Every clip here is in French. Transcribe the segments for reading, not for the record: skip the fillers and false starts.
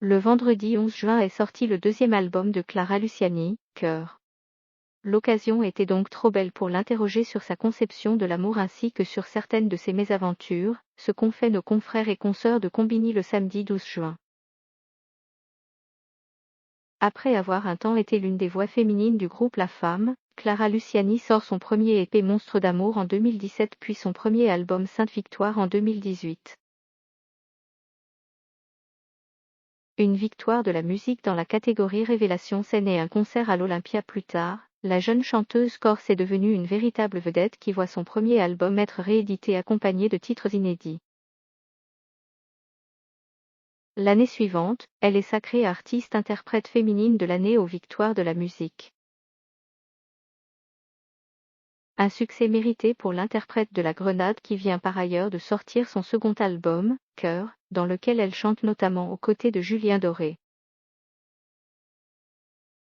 Le vendredi 11 juin est sorti le deuxième album de Clara Luciani, Cœur. L'occasion était donc trop belle pour l'interroger sur sa conception de l'amour ainsi que sur certaines de ses mésaventures, ce qu'ont fait nos confrères et consoeurs de Combini le samedi 12 juin. Après avoir un temps été l'une des voix féminines du groupe La Femme, Clara Luciani sort son premier EP Monstre d'amour en 2017 puis son premier album Sainte Victoire en 2018. Une victoire de la musique dans la catégorie Révélation scène et un concert à l'Olympia plus tard, la jeune chanteuse corse est devenue une véritable vedette qui voit son premier album être réédité accompagné de titres inédits. L'année suivante, elle est sacrée artiste-interprète féminine de l'année aux Victoires de la musique. Un succès mérité pour l'interprète de la Grenade qui vient par ailleurs de sortir son second album, Cœur, dans lequel elle chante notamment aux côtés de Julien Doré.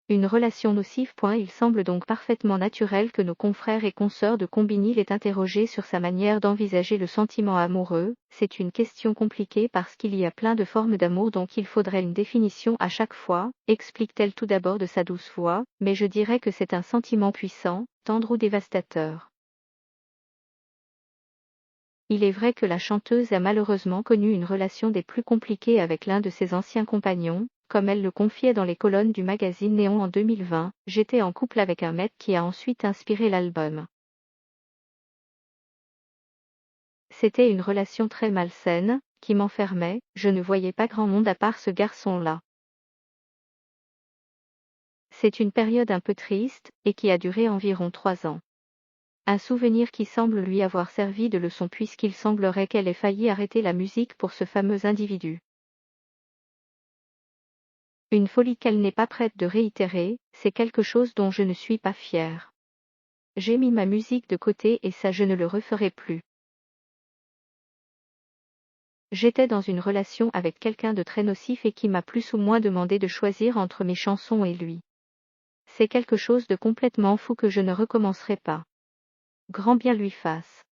Une relation nocive. Il semble donc parfaitement naturel que nos confrères et consoeurs de Combini l'aient interrogé sur sa manière d'envisager le sentiment amoureux. C'est une question compliquée parce qu'il y a plein de formes d'amour donc il faudrait une définition à chaque fois, explique-t-elle tout d'abord de sa douce voix, mais je dirais que c'est un sentiment puissant, tendre ou dévastateur. Il est vrai que la chanteuse a malheureusement connu une relation des plus compliquées avec l'un de ses anciens compagnons, comme elle le confiait dans les colonnes du magazine Néon en 2020, « J'étais en couple avec un mec qui a ensuite inspiré l'album. C'était une relation très malsaine, qui m'enfermait, je ne voyais pas grand monde à part ce garçon-là. C'est une période un peu triste, et qui a duré environ 3 ans. Un souvenir qui semble lui avoir servi de leçon puisqu'il semblerait qu'elle ait failli arrêter la musique pour ce fameux individu. Une folie qu'elle n'est pas prête de réitérer, c'est quelque chose dont je ne suis pas fière. J'ai mis ma musique de côté et ça je ne le referai plus. J'étais dans une relation avec quelqu'un de très nocif et qui m'a plus ou moins demandé de choisir entre mes chansons et lui. C'est quelque chose de complètement fou que je ne recommencerai pas. Grand bien lui fasse.